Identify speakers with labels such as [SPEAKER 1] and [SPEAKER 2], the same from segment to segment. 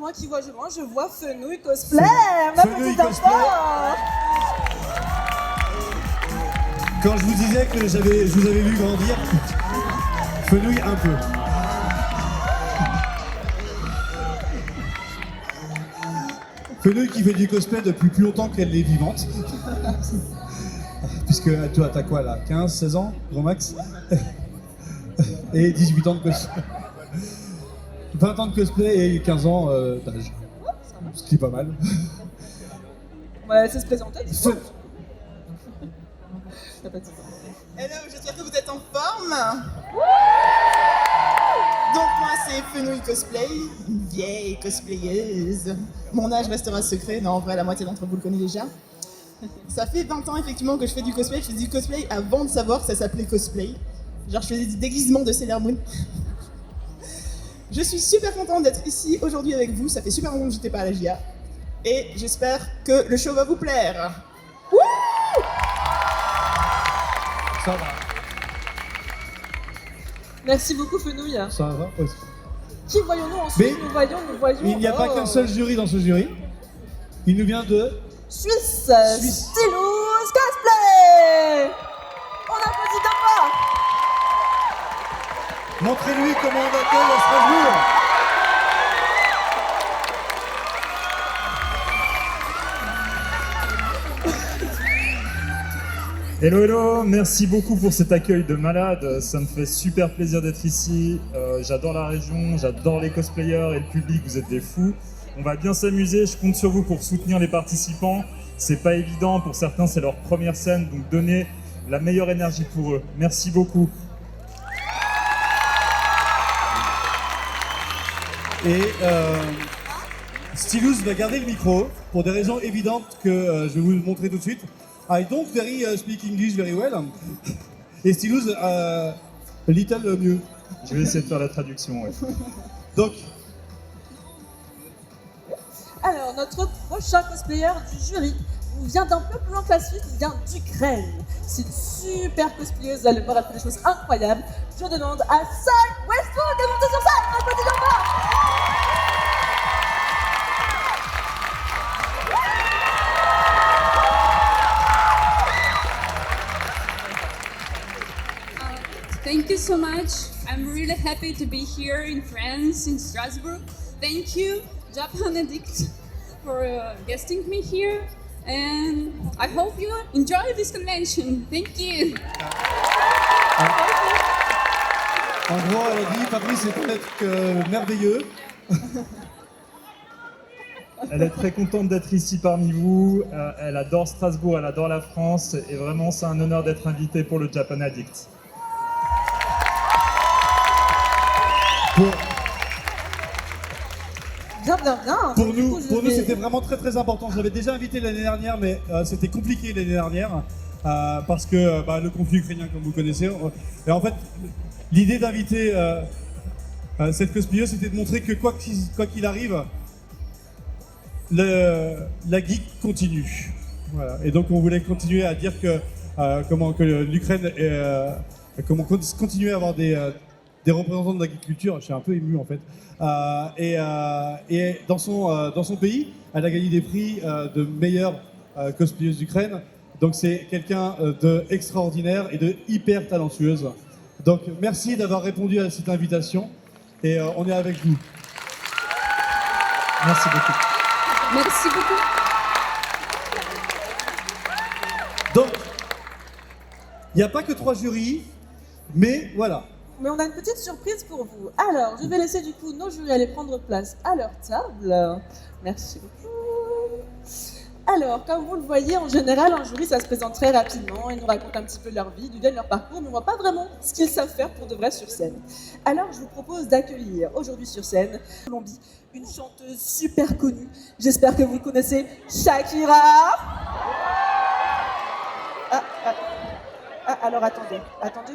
[SPEAKER 1] moi qui vois je vois Fenouil Cosplay.
[SPEAKER 2] Fenouil Cosplay. Quand je vous disais que je vous avais vu grandir, Fenouil un peu. Fenouil qui fait du cosplay depuis plus longtemps qu'elle est vivante. Puisque toi, t'as quoi là, 15, 16 ans, grand max? Et 18 ans de cosplay. 20 ans de cosplay et 15 ans d'âge. Ce qui est pas mal.
[SPEAKER 1] On va laisser se présenter.
[SPEAKER 3] Hello, j'espère que vous êtes en forme. Donc moi c'est Fenouil Cosplay, une vieille cosplayeuse. Mon âge restera secret, non en vrai la moitié d'entre vous le connaît déjà. Ça fait 20 ans effectivement que je fais du cosplay. Je faisais du cosplay avant de savoir que ça s'appelait cosplay. Genre je faisais du déguisement de Sailor Moon. Je suis super contente d'être ici aujourd'hui avec vous, ça fait super longtemps que j'étais pas à la GIA. Et j'espère que le show va vous plaire. Wouh!
[SPEAKER 2] Ça va.
[SPEAKER 1] Merci beaucoup Fenouil.
[SPEAKER 2] Ça va.
[SPEAKER 1] Qui voyons-nous ensuite?
[SPEAKER 2] Mais
[SPEAKER 1] Nous voyons.
[SPEAKER 2] il n'y a pas qu'un seul jury dans ce jury. Il nous vient de
[SPEAKER 1] Suisse. Stylus Cosplay. On applaudit d'un pas.
[SPEAKER 2] Montrez-lui comment on accueille à Strasbourg.
[SPEAKER 4] Hello, hello, merci beaucoup pour cet accueil de malade, ça me fait super plaisir d'être ici, j'adore la région, j'adore les cosplayers et le public, vous êtes des fous. On va bien s'amuser, je compte sur vous pour soutenir les participants, c'est pas évident, pour certains c'est leur première scène, donc donnez la meilleure énergie pour eux. Merci beaucoup.
[SPEAKER 2] Et Stylus va garder le micro pour des raisons évidentes que je vais vous montrer tout de suite. I don't speak English very well. Et Stylus, little mieux.
[SPEAKER 4] Je vais essayer de faire la traduction, ouais.
[SPEAKER 2] Donc,
[SPEAKER 1] Alors, notre prochain cosplayer du jury vient d'un peu plus loin que la Suisse, il vient d'Ukraine. C'est une super cosplayeuse, vous allez voir, elle fait des choses incroyables. Je demande à Sai Westwood de monter sur scène, on applaudit d'un pas.
[SPEAKER 5] Thank you so much. I'm really happy to be here in France, in Strasbourg. Thank you, Japan Addict, for guesting me here. And I hope you enjoy this convention. Thank you.
[SPEAKER 2] en gros, elle a dit, Fabrice est peut-être merveilleux.
[SPEAKER 4] Elle est très contente d'être ici parmi vous, elle adore Strasbourg, elle adore la France, et vraiment c'est un honneur d'être invitée pour le Japan Addict.
[SPEAKER 1] Bien.
[SPEAKER 2] Pour nous, c'était vraiment très très important. Je l'avais déjà invité l'année dernière, mais c'était compliqué l'année dernière parce que le conflit ukrainien, comme vous connaissez. Et en fait, l'idée d'inviter cette cosplayeuse, c'était de montrer que quoi qu'il arrive, la geek continue. Voilà. Et donc, on voulait continuer à dire que l'Ukraine continuer à avoir des représentants de l'agriculture. Je suis un peu ému en fait. Et dans son pays, elle a gagné des prix de meilleure cosplayeuse d'Ukraine. Donc c'est quelqu'un d'extraordinaire et de hyper talentueuse. Donc merci d'avoir répondu à cette invitation et on est avec vous.
[SPEAKER 4] Merci beaucoup.
[SPEAKER 5] Merci beaucoup.
[SPEAKER 2] Donc, il n'y a pas que 3 jurys, mais voilà.
[SPEAKER 1] Mais on a une petite surprise pour vous. Alors, je vais laisser du coup nos jurys aller prendre place à leur table. Merci beaucoup. Alors, comme vous le voyez, en général, un jury, ça se présente très rapidement. Ils nous racontent un petit peu leur vie, nous donnent leur parcours, mais on ne voit pas vraiment ce qu'ils savent faire pour de vrai sur scène. Alors, je vous propose d'accueillir aujourd'hui sur scène Colombie, une chanteuse super connue. J'espère que vous connaissez Shakira. Alors attendez,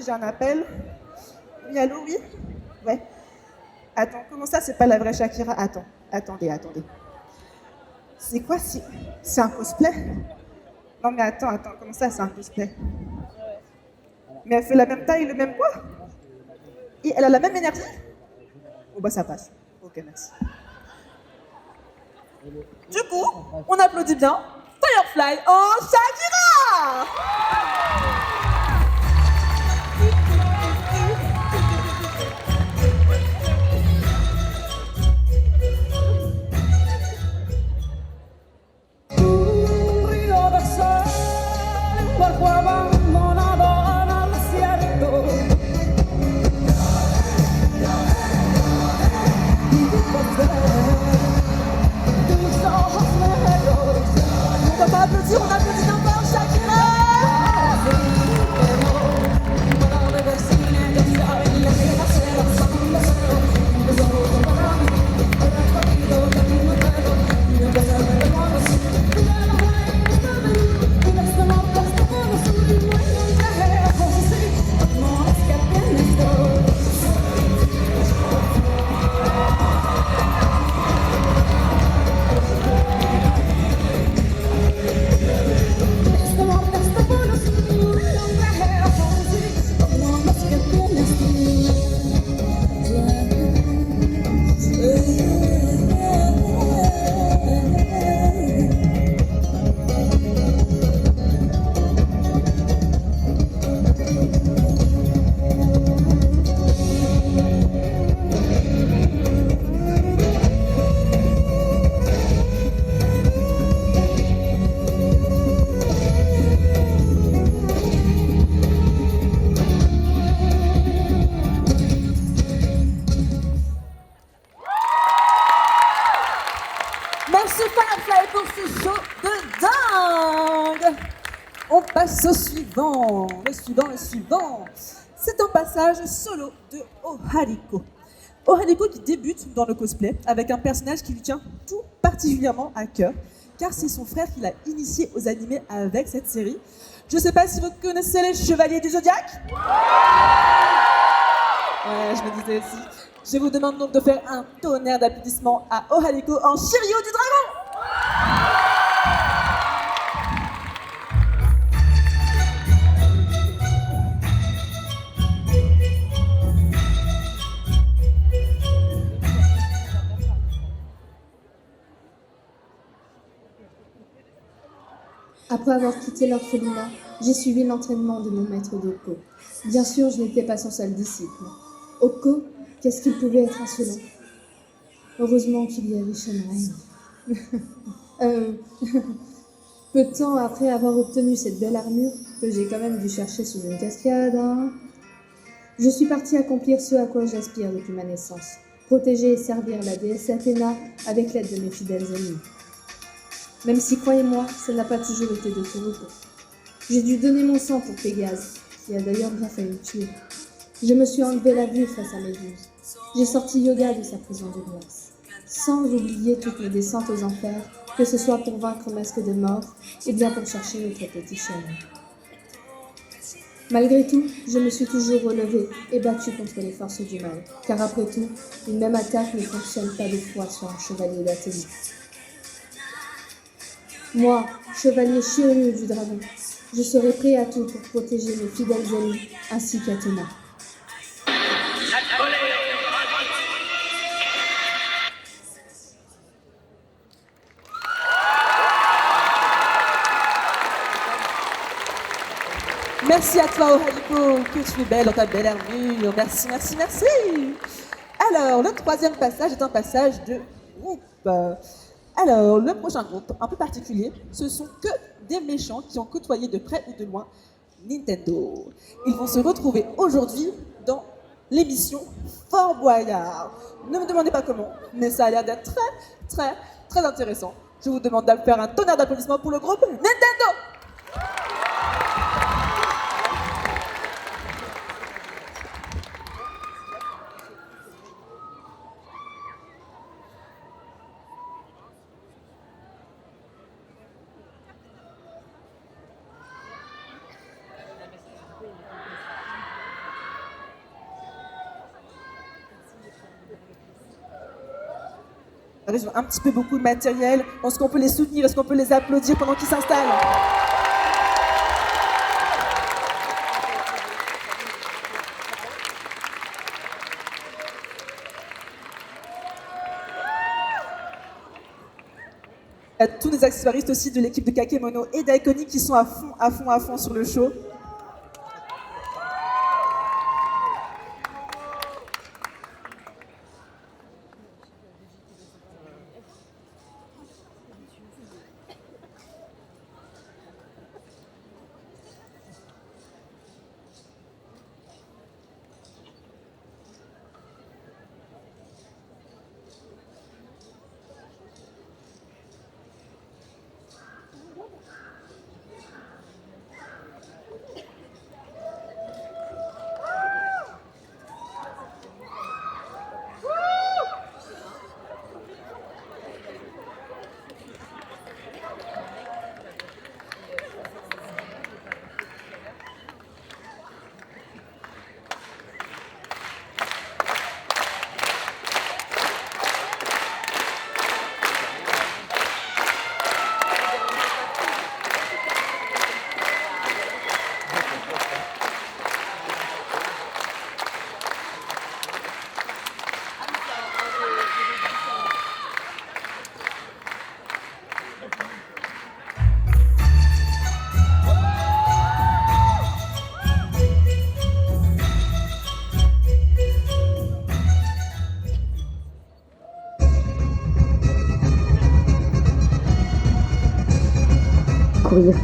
[SPEAKER 1] j'ai un appel. Oui, allô, oui? Ouais. Attends, comment ça, c'est pas la vraie Shakira? Attendez. C'est quoi, c'est un cosplay? Non mais attends, comment ça, c'est un cosplay? Mais elle fait la même taille, le même poids? Et elle a la même énergie? Oh bah ça passe. Ok, merci. Du coup, on applaudit bien Firefly en Shakira. On applaudit encore Shakira. Merci Firefly pour ce show de dingue. On passe au suivant. Le suivant. C'est un passage solo de Ohariko. Ohariko qui débute dans le cosplay avec un personnage qui lui tient tout particulièrement à cœur, car c'est son frère qui l'a initié aux animés avec cette série. Je ne sais pas si vous connaissez les Chevaliers du Zodiaque. Ouais, je me disais aussi. Je vous demande donc de faire un tonnerre d'applaudissements à Ohariko en Shiryu du Dragon.
[SPEAKER 6] Après avoir quitté l'orphelinat, j'ai suivi l'entraînement de mon maître d'Oko. Bien sûr, je n'étais pas son seul disciple. Oko, qu'est-ce qu'il pouvait être insolent? Heureusement qu'il y avait Shenrain. Peu de temps après avoir obtenu cette belle armure, que j'ai quand même dû chercher sous une cascade, je suis partie accomplir ce à quoi j'aspire depuis ma naissance. Protéger et servir la déesse Athéna avec l'aide de mes fidèles amis. Même si, croyez-moi, ça n'a pas toujours été de tout repos. J'ai dû donner mon sang pour Pégase, qui a d'ailleurs bien failli me tuer. Je me suis enlevé la vue face à Méduse. J'ai sorti Yoga de sa prison de glace. Sans oublier toutes mes descentes aux enfers, que ce soit pour vaincre Masque de Mort, et bien pour chercher notre petit chien. Malgré tout, je me suis toujours relevée et battue contre les forces du mal, car après tout, une même attaque ne fonctionne pas deux fois sur un chevalier d'Athéna. Moi, chevalier Shiryu du dragon, je serai prêt à tout pour protéger mes fidèles amis ainsi qu'Athéna.
[SPEAKER 1] Merci à toi, Ohariko, que tu es belle dans ta belle armure. Merci, merci, merci. Alors, le troisième passage est un passage de groupe. Alors, le prochain groupe, un peu particulier, ce sont que des méchants qui ont côtoyé de près ou de loin Nintendo. Ils vont se retrouver aujourd'hui dans l'émission Fort Boyard. Ne me demandez pas comment, mais ça a l'air d'être très, très, très intéressant. Je vous demande de faire un tonnerre d'applaudissements pour le groupe Nintendo. Ils ont un petit peu beaucoup de matériel. Est-ce qu'on peut les soutenir? Est-ce qu'on peut les applaudir pendant qu'ils s'installent? Il y a tous les accessoiristes aussi de l'équipe de Kakemono et d'Iconic qui sont à fond sur le show.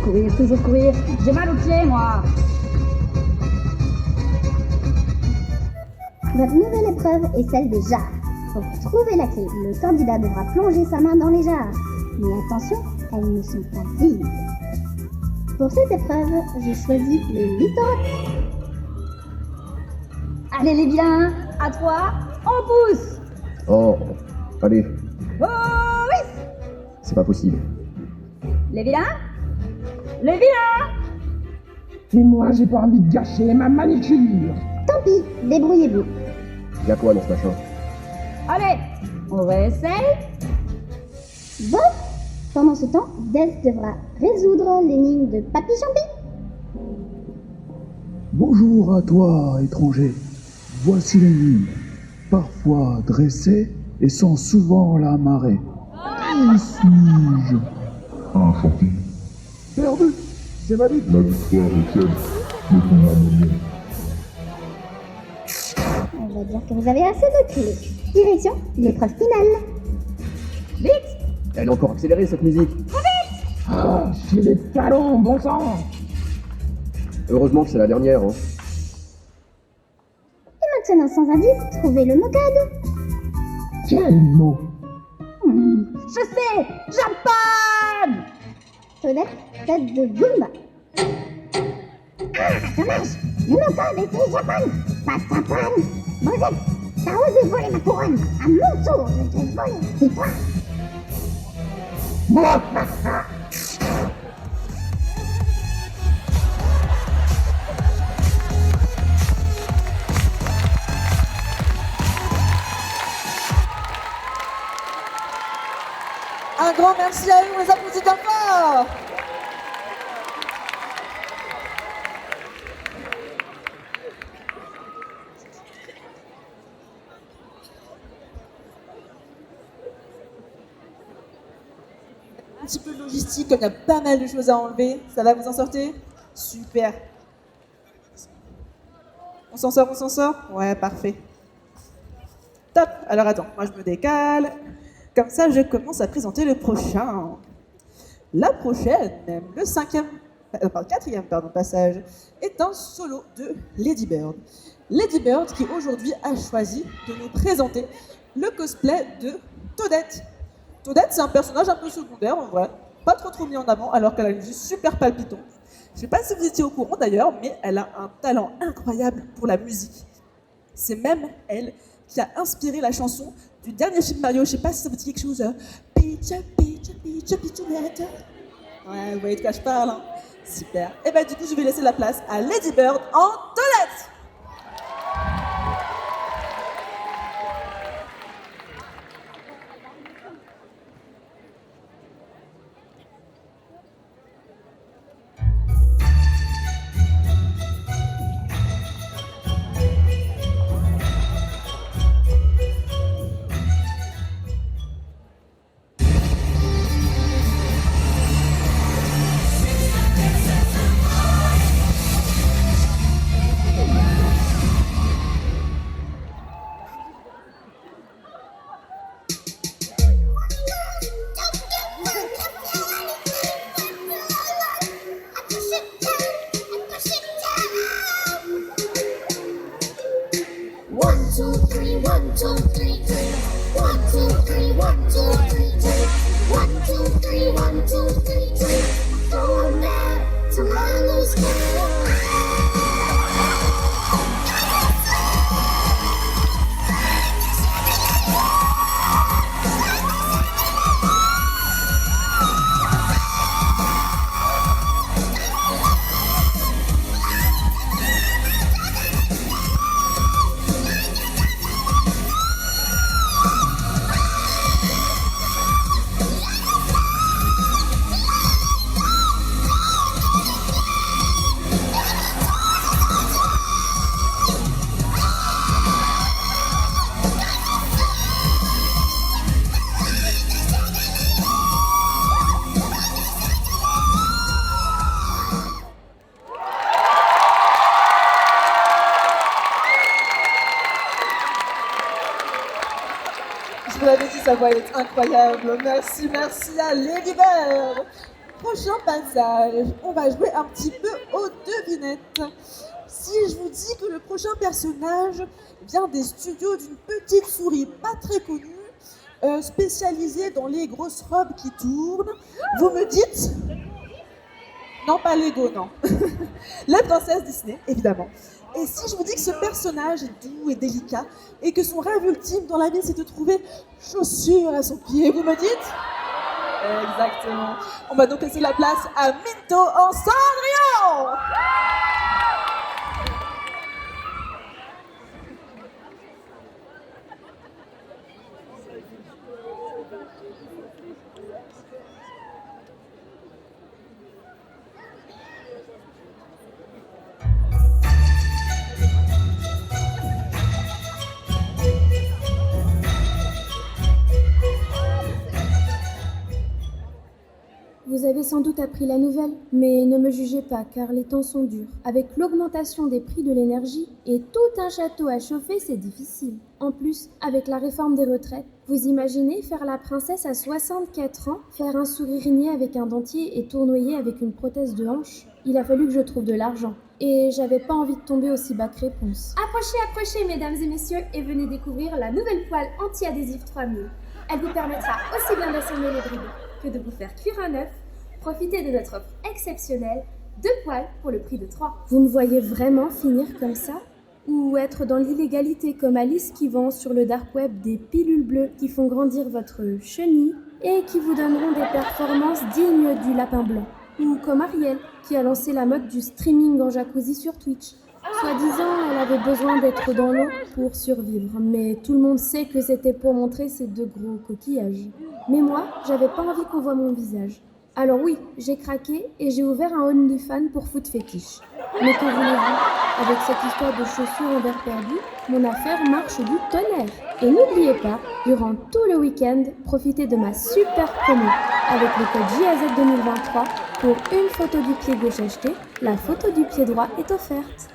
[SPEAKER 7] Courir, toujours courir. J'ai mal aux pieds, moi.
[SPEAKER 8] Votre nouvelle épreuve est celle des jarres. Pour trouver la clé, le candidat devra plonger sa main dans les jarres. Mais attention, elles ne sont pas vides. Pour cette épreuve, j'ai choisi le littoral.
[SPEAKER 7] Allez, les vilains, à 3, on pousse.
[SPEAKER 9] Oh, allez,
[SPEAKER 7] Oh, oui.
[SPEAKER 9] c'est pas possible.
[SPEAKER 7] Les vilains. Les vilains.
[SPEAKER 10] Et moi, j'ai pas envie de gâcher ma manicure.
[SPEAKER 8] Tant pis, débrouillez-vous.
[SPEAKER 9] Y'a quoi dans ce machin?
[SPEAKER 7] Allez, on réessaye.
[SPEAKER 8] Bon, pendant ce temps, Death devra résoudre l'énigme de Papy Champi.
[SPEAKER 11] Bonjour à toi, étranger. Voici l'énigme. Parfois dressé et sans souvent la marée. Qui suis-je?
[SPEAKER 12] Un Champi.
[SPEAKER 11] Perdu. C'est ma vie.
[SPEAKER 12] La victoire est tienne, de ton harmonie.
[SPEAKER 8] On va dire que vous avez assez de clés. Direction l'épreuve finale.
[SPEAKER 7] Vite.
[SPEAKER 9] Elle a encore accéléré cette musique.
[SPEAKER 10] Ah, j'ai des talons, bon sang.
[SPEAKER 9] Heureusement que c'est la dernière, hein.
[SPEAKER 8] Et maintenant, sans indice, trouvez le mot-code.
[SPEAKER 10] Quel mot?
[SPEAKER 7] Je sais. Japan.
[SPEAKER 8] Toadette, tête de Goomba. Ah, dommage. Le mot-code était Japan, pas Japan. Brosette, t'as osé voler ma couronne. À mon tour de te voler. C'est toi.
[SPEAKER 1] Un grand merci à eux, on les applaudit bien fort. Un petit peu de logistique, comme il y a pas mal de choses à enlever. Ça va, vous en sortez? Super. On s'en sort? Ouais, parfait. Top. Alors attends, moi je me décale. Comme ça, je commence à présenter le prochain. La prochaine, le quatrième passage, est un solo de Lady Bird. Lady Bird qui aujourd'hui a choisi de nous présenter le cosplay de Toadette. Toadette, c'est un personnage un peu secondaire en vrai, pas trop mis en avant alors qu'elle a une vie super palpitante. Je sais pas si vous étiez au courant d'ailleurs, mais elle a un talent incroyable pour la musique. C'est même elle qui a inspiré la chanson du dernier film Mario, je sais pas si ça vous dit quelque chose. Peach, Toadette. Ouais, vous voyez de quoi je parle, hein. Super. Et bah du coup, je vais laisser la place à Lady Bird en Toadette. sa voix est incroyable. Merci, merci à Lady Bird. Prochain passage, on va jouer un petit peu aux devinettes. Si je vous dis que le prochain personnage vient des studios d'une petite souris pas très connue, spécialisée dans les grosses robes qui tournent, vous me dites... Non, pas Lego, non. La princesse Disney, évidemment. Et si je vous dis que ce personnage est doux et délicat, et que son rêve ultime dans la vie, c'est de trouver chaussures à son pied, vous me dites? Exactement. On va donc laisser la place à Minto en Cendrillon.
[SPEAKER 6] Vous avez sans doute appris la nouvelle, mais ne me jugez pas car les temps sont durs. Avec l'augmentation des prix de l'énergie et tout un château à chauffer, c'est difficile. En plus, avec la réforme des retraites, vous imaginez faire la princesse à 64 ans, faire un sourire niais avec un dentier et tournoyer avec une prothèse de hanche? Il a fallu que je trouve de l'argent. Et j'avais pas envie de tomber aussi bas que réponse.
[SPEAKER 13] Approchez, approchez, mesdames et messieurs, et venez découvrir la nouvelle poêle anti-adhésif 3000. Elle vous permettra aussi bien d'assembler les brides que de vous faire cuire un œuf. Profitez de notre offre exceptionnelle, 2 poêles pour le prix de 3.
[SPEAKER 6] Vous me voyez vraiment finir comme ça? Ou être dans l'illégalité comme Alice qui vend sur le dark web des pilules bleues qui font grandir votre chenille et qui vous donneront des performances dignes du lapin blanc? Ou comme Ariel qui a lancé la mode du streaming en jacuzzi sur Twitch. Soi-disant, elle avait besoin d'être dans l'eau pour survivre, mais tout le monde sait que c'était pour montrer ses 2 gros coquillages. Mais moi, j'avais pas envie qu'on voit mon visage. Alors oui, j'ai craqué et j'ai ouvert un OnlyFans pour foot fétiche. Mais que voulez-vous? Avec cette histoire de chaussures en verre perdu, mon affaire marche du tonnerre. Et n'oubliez pas, durant tout le week-end, profitez de ma super promo. Avec le code JAZ 2023, pour une photo du pied gauche achetée, la photo du pied droit est offerte.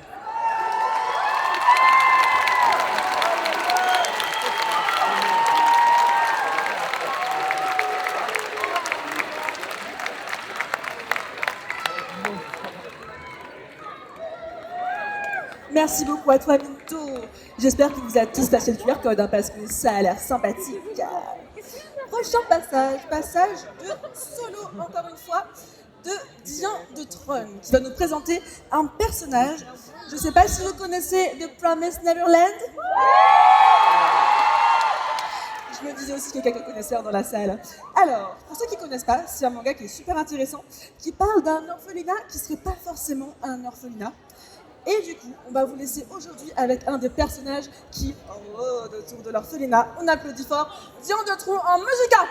[SPEAKER 1] Merci beaucoup à toi, Minto. J'espère qu'il vous a tous lâché le QR code, hein, parce que ça a l'air sympathique. Prochain passage de solo, encore une fois, de Diane de Tron, qui va nous présenter un personnage. Je ne sais pas si vous connaissez The Promised Neverland. Je me disais aussi qu'il y a quelques connaisseurs dans la salle. Alors, pour ceux qui ne connaissent pas, c'est un manga qui est super intéressant, qui parle d'un orphelinat qui ne serait pas forcément un orphelinat. Et du coup, on va vous laisser aujourd'hui avec un des personnages qui rôde autour de l'orphelinat. On applaudit fort Diane de Tron en musica.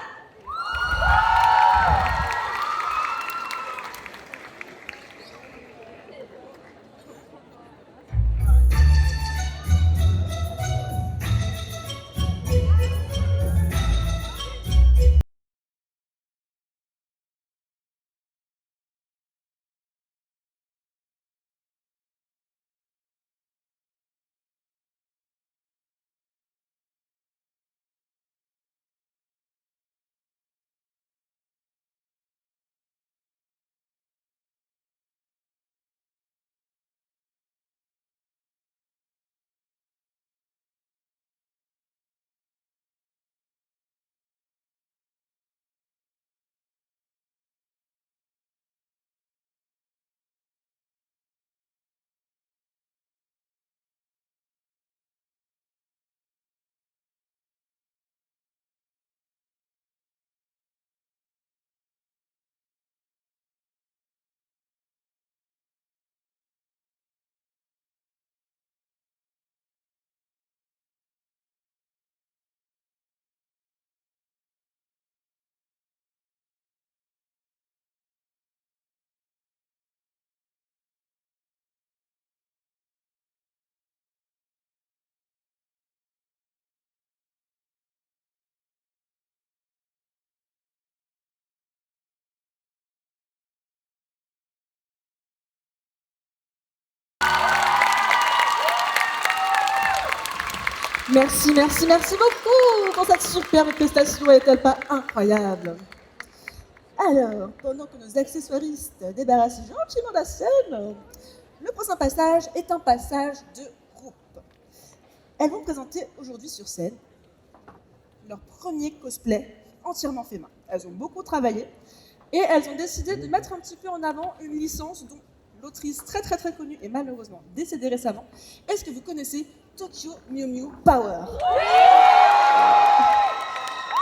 [SPEAKER 1] Merci, merci, merci beaucoup pour cette superbe prestation, est-elle pas incroyable? Alors, pendant que nos accessoiristes débarrassent gentiment la scène, le prochain passage est un passage de groupe. Elles vont présenter aujourd'hui sur scène leur premier cosplay entièrement fait main. Elles ont beaucoup travaillé et elles ont décidé de mettre un petit peu en avant une licence dont l'autrice très très très connue est malheureusement décédée récemment. Est-ce que vous connaissez Tokyo Mew Mew Power?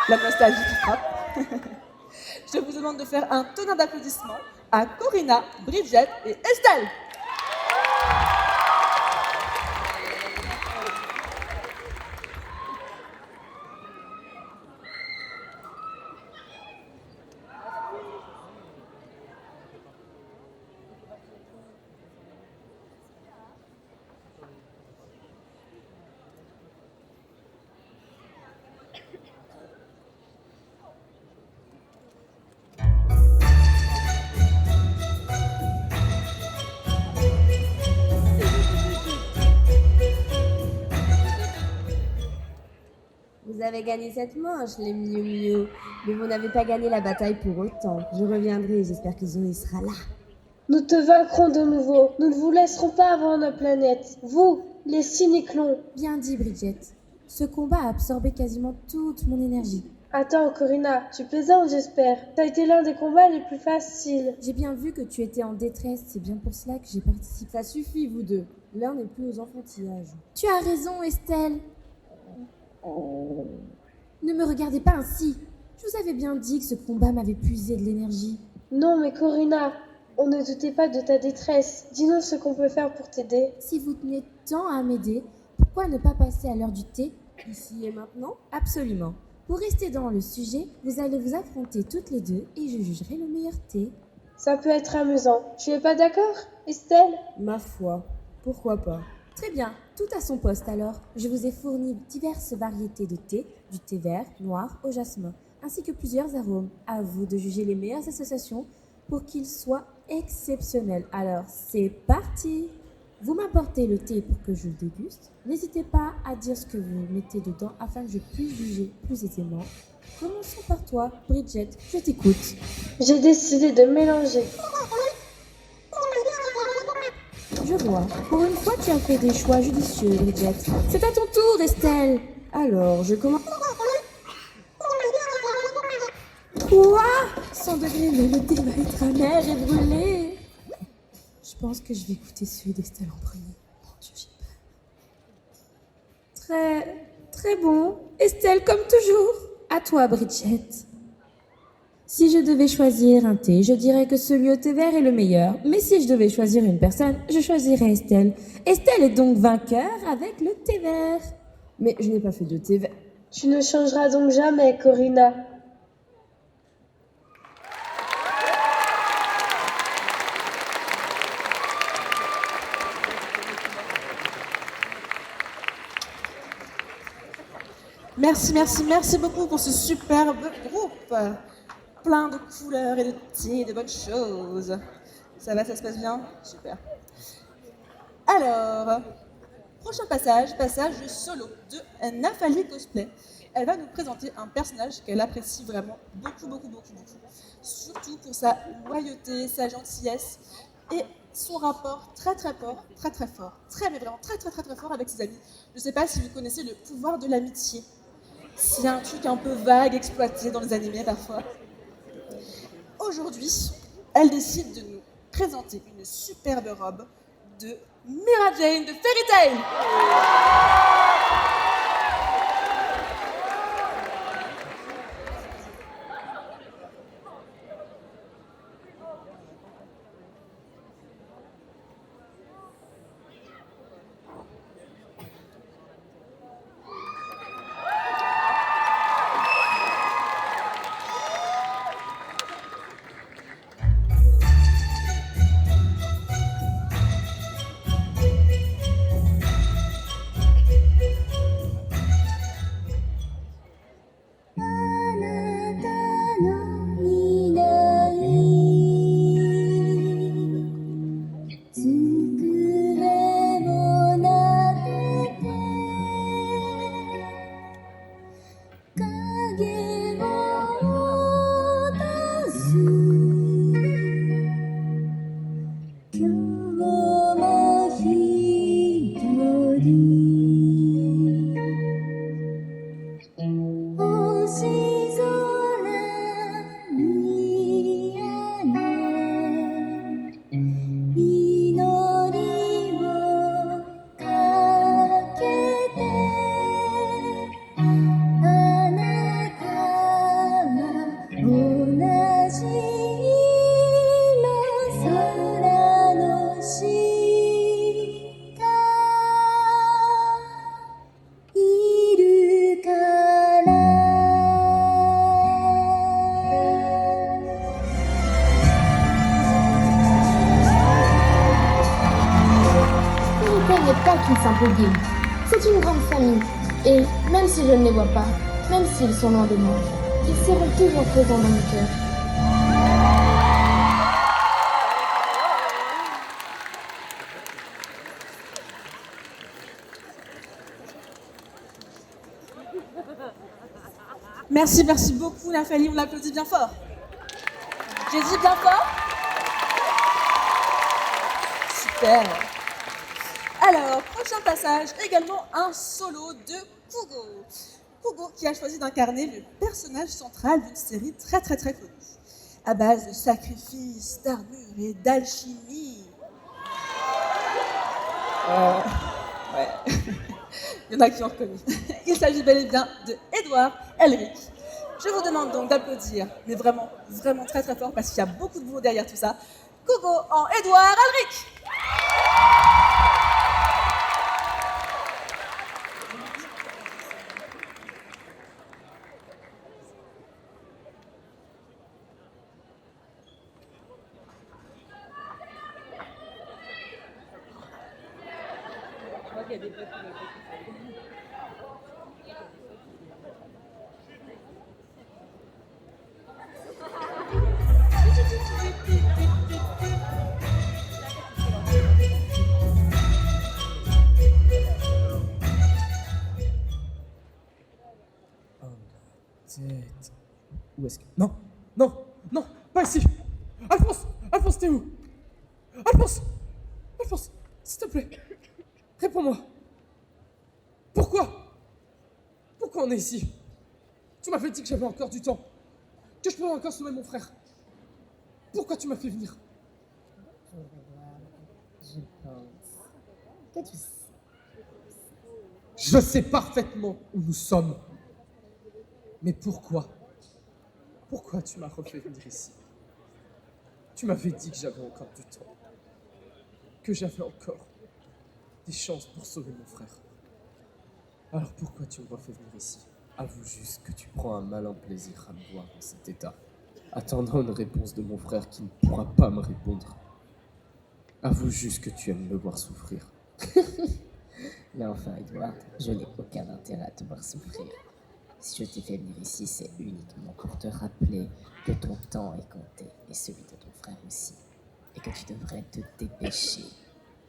[SPEAKER 1] La nostalgie qui frappe. Je vous demande de faire un tonnerre d'applaudissements à Corinna, Bridget et Estelle.
[SPEAKER 14] Vous avez gagné cette manche, les Miu Miu, mais vous n'avez pas gagné la bataille pour autant. Je reviendrai, j'espère que Zoé sera là.
[SPEAKER 6] Nous te vaincrons de nouveau. Nous ne vous laisserons pas avoir notre planète. Vous, les cyniclons.
[SPEAKER 14] Bien dit, Bridget. Ce combat a absorbé quasiment toute mon énergie.
[SPEAKER 6] Attends, Corinna, tu plaisantes, j'espère. Ça a été l'un des combats les plus faciles.
[SPEAKER 14] J'ai bien vu que tu étais en détresse, c'est bien pour cela que j'ai participé. Ça suffit, vous deux. L'un n'est plus aux enfantillages. Tu as raison, Estelle. Ne me regardez pas ainsi. Je vous avais bien dit que ce combat m'avait puisé de l'énergie.
[SPEAKER 6] Non, mais Corinna, on ne doutait pas de ta détresse. Dis-nous ce qu'on peut faire pour t'aider.
[SPEAKER 14] Si vous teniez tant à m'aider, pourquoi ne pas passer à l'heure du thé, ici et maintenant? Absolument. Pour rester dans le sujet, vous allez vous affronter toutes les deux et je jugerai le meilleur thé.
[SPEAKER 6] Ça peut être amusant. Tu es pas d'accord, Estelle?
[SPEAKER 14] Ma foi, pourquoi pas? Très bien, tout à son poste alors. Je vous ai fourni diverses variétés de thé, du thé vert, noir au jasmin, ainsi que plusieurs arômes. À vous de juger les meilleures associations pour qu'ils soient exceptionnels. Alors, c'est parti! Vous m'apportez le thé pour que je le déguste. N'hésitez pas à dire ce que vous mettez dedans afin que je puisse juger plus aisément. Commençons par toi, Bridget, je t'écoute.
[SPEAKER 6] J'ai décidé de mélanger.
[SPEAKER 14] Je vois. Pour une fois, tu as fait des choix judicieux, Bridget. C'est à ton tour, Estelle. Alors, je commence... Quoi? 100 degrés, mais le thé va être amer et brûlé. Je pense que je vais goûter celui d'Estelle en premier. Mon Dieu, j'ai peur. Très bon. Estelle, comme toujours. À toi, Bridget. Si je devais choisir un thé, je dirais que celui au thé vert est le meilleur. Mais si je devais choisir une personne, je choisirais Estelle. Estelle est donc vainqueur avec le thé vert. Mais je n'ai pas fait de thé vert.
[SPEAKER 6] Tu ne changeras donc jamais, Corinna.
[SPEAKER 1] Merci, merci, merci beaucoup pour ce superbe groupe. Plein de couleurs et de thé, de bonnes choses. Ça va, ça se passe bien? Super. Alors, prochain passage solo de Nathalie Cosplay. Elle va nous présenter un personnage qu'elle apprécie vraiment beaucoup. Surtout pour sa loyauté, sa gentillesse et son rapport très fort, mais vraiment très fort avec ses amis. Je ne sais pas si vous connaissez le pouvoir de l'amitié. C'est un truc un peu vague, exploité dans les animés parfois. Aujourd'hui, elle décide de nous présenter une superbe robe de Mira Jane de Fairy Tail.
[SPEAKER 6] Guild. C'est une grande famille, et même si je ne les vois pas, même s'ils sont loin de moi, ils seront toujours présents dans mon cœur.
[SPEAKER 1] Merci beaucoup Nathalie, on l'applaudit bien fort. J'ai dit bien fort? Super. Alors, prochain passage, également un solo de Kugo. Kugo qui a choisi d'incarner le personnage central d'une série très connue. À base de sacrifices, d'armure et d'alchimie. Ouais. Il y en a qui ont reconnu. Il s'agit bel et bien de Edouard Elric. Je vous demande donc d'applaudir, mais vraiment très fort, parce qu'il y a beaucoup de boulot derrière tout ça. Kugo en Edouard Elric.
[SPEAKER 15] Où est-ce que... Non, pas ici. Alphonse, t'es où? Alphonse, s'il te plaît, réponds-moi. Pourquoi on est ici? Tu m'avais dit que j'avais encore du temps, que je pouvais encore sauver mon frère. Pourquoi tu m'as fait venir?
[SPEAKER 16] Je pense que tu sais.
[SPEAKER 15] Je sais parfaitement où nous sommes. Mais pourquoi tu m'as refait venir ici? Tu m'avais dit que j'avais encore du temps, que j'avais encore des chances pour sauver mon frère. Alors pourquoi tu me refais venir ici?
[SPEAKER 16] Avoue juste que tu prends un malin plaisir à me voir dans cet état, attendant une réponse de mon frère qui ne pourra pas me répondre. Avoue juste que tu aimes me voir souffrir.
[SPEAKER 17] Mais enfin, Edward, je n'ai aucun intérêt à te voir souffrir. Si je t'ai fait venir ici, c'est uniquement pour te rappeler que ton temps est compté, et celui de ton frère aussi, et que tu devrais te dépêcher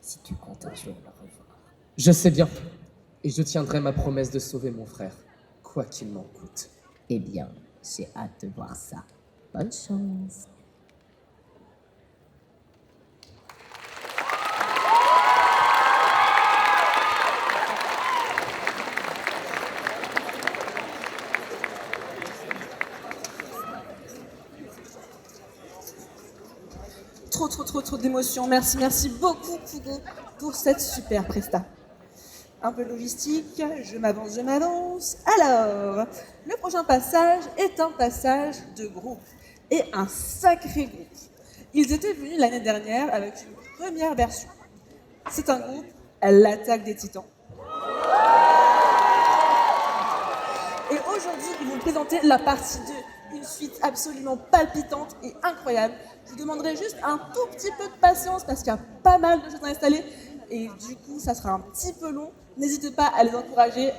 [SPEAKER 17] si tu comptes un jour le revoir.
[SPEAKER 15] Je sais bien, et je tiendrai ma promesse de sauver mon frère, quoi qu'il m'en coûte.
[SPEAKER 17] Eh bien, j'ai hâte de voir ça. Bonne chance.
[SPEAKER 1] Trop d'émotions. Merci beaucoup Kugo pour cette super presta. Un peu logistique, je m'avance. Alors, le prochain passage est un passage de groupe, et un sacré groupe. Ils étaient venus l'année dernière avec une première version. C'est un groupe, l'Attaque des Titans. Et aujourd'hui, ils vont présenter la partie 2, une suite absolument palpitante et incroyable. Je vous demanderai juste un tout petit peu de patience parce qu'il y a pas mal de choses à installer et du coup, ça sera un petit peu long. N'hésitez pas à les encourager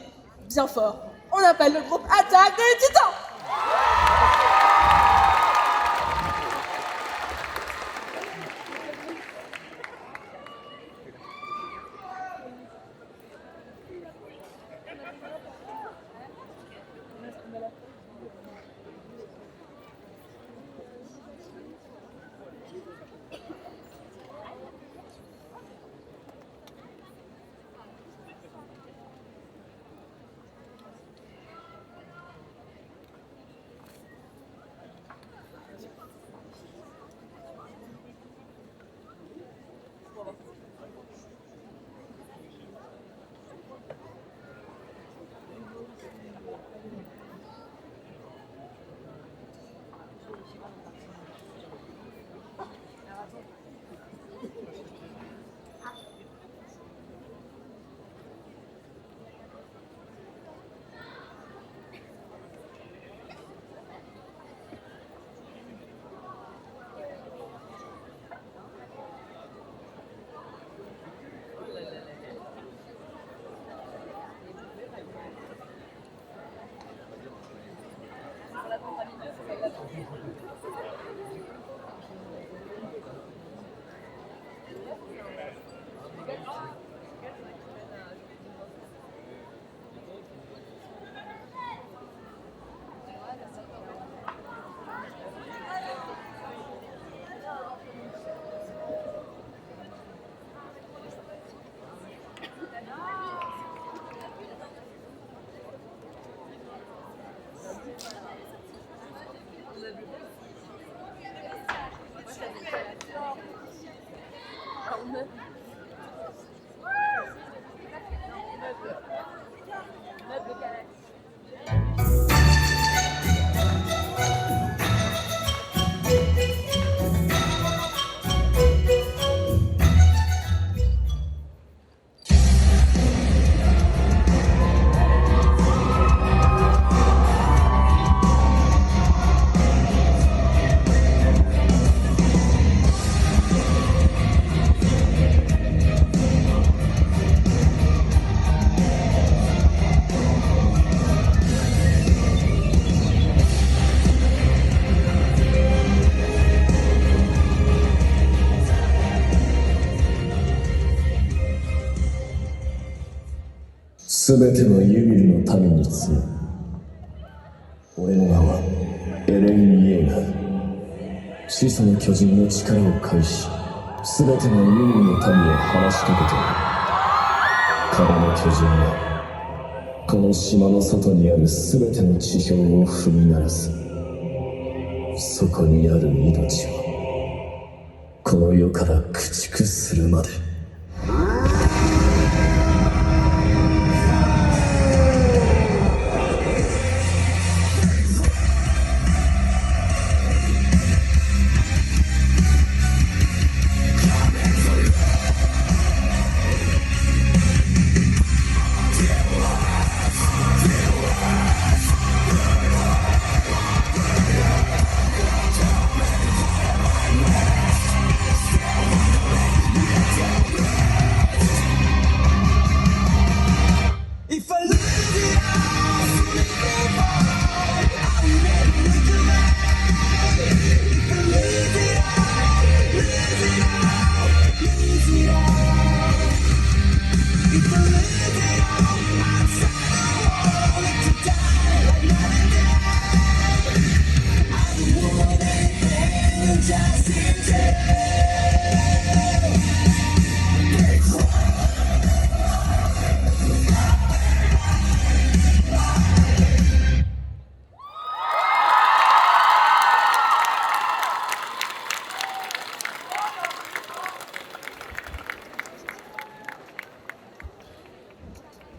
[SPEAKER 1] bien fort. On appelle le groupe Attaque des Titans.
[SPEAKER 18] 全てのユミルの民に告ぐ。俺の名はエレン・イエーガー。始祖の巨人の力を介し、全てのユミルの民を話しかけている。壁の巨人はこの島の外にある全ての地表を踏み鳴らす。そこにある命はこの世から駆逐するまで。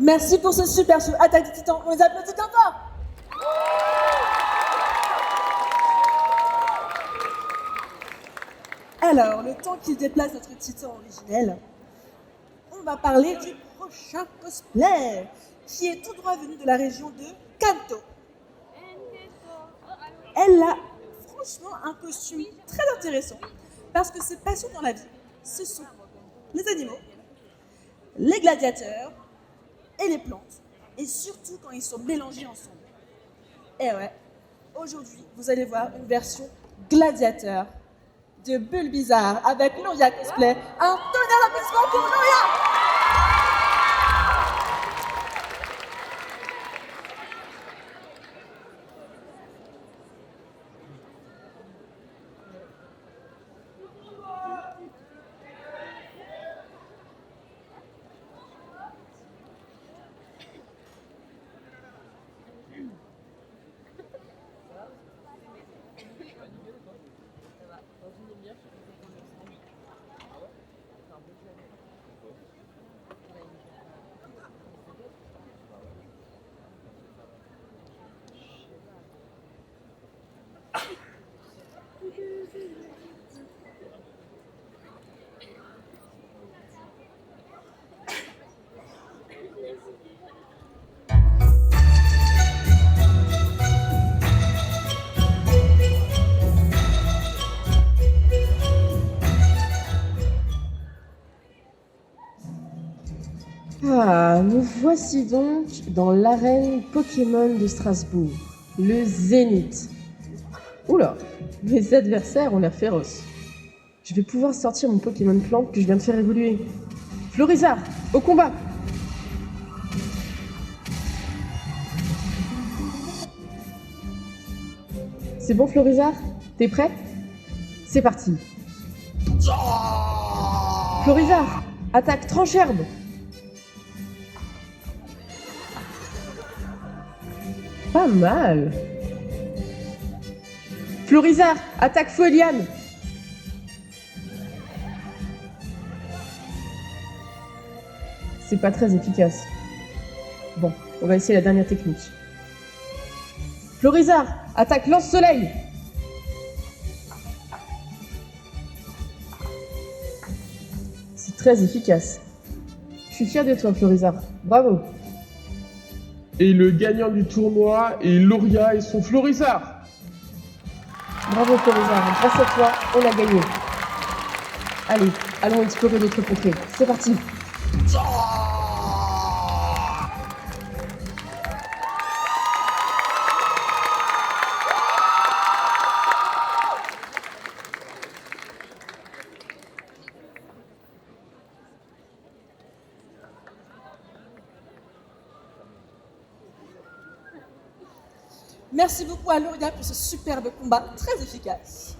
[SPEAKER 1] Merci pour ce super show. Attaque des Titans, on les applaudit bien fort. Alors, le temps qu'il déplace notre titan originel, on va parler du prochain cosplay, qui est tout droit venu de la région de Kanto. Elle a franchement un costume très intéressant, parce que ses passions dans la vie, ce sont les animaux, les gladiateurs, et les plantes, et surtout quand ils sont mélangés ensemble. Et ouais, aujourd'hui, vous allez voir une version gladiateur de Bulbizarre avec Louria Cosplay. Un tonnerre d'applaudissements pour Louria!
[SPEAKER 19] Ah, nous voici donc dans l'arène Pokémon de Strasbourg, le Zénith. Oula, mes adversaires ont l'air féroces. Je vais pouvoir sortir mon Pokémon plante que je viens de faire évoluer. Florizard, au combat! C'est bon Florizard? T'es prêt? C'est parti. Florizard, attaque tranche-herbe! Pas mal. Florizard, attaque Foliane. C'est pas très efficace. Bon, on va essayer la dernière technique. Florizard, attaque lance-soleil. C'est très efficace. Je suis fier de toi, Florizard. Bravo.
[SPEAKER 10] Et le gagnant du tournoi est Louria et son Florizard.
[SPEAKER 19] Bravo Florizard, grâce à toi, on a gagné. Allez, allons explorer d'autres contrées. C'est parti.
[SPEAKER 1] Merci beaucoup à Lauria pour ce superbe combat, très efficace.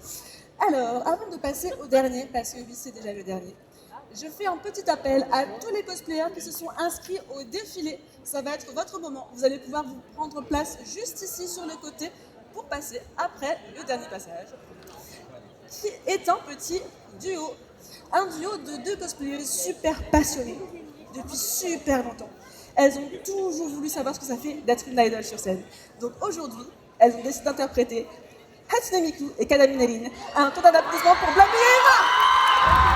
[SPEAKER 1] Alors, avant de passer au dernier, parce que oui, c'est déjà le dernier, je fais un petit appel à tous les cosplayers qui se sont inscrits au défilé. Ça va être votre moment. Vous allez pouvoir vous prendre place juste ici sur le côté pour passer après le dernier passage, qui est un petit duo. Un duo de 2 cosplayeuses super passionnées depuis super longtemps. Elles ont toujours voulu savoir ce que ça fait d'être une idol sur scène. Donc aujourd'hui, elles ont décidé d'interpréter Hatsune Miku et Kadami Narine. Un tour d'applaudissements pour Blammy et Eva.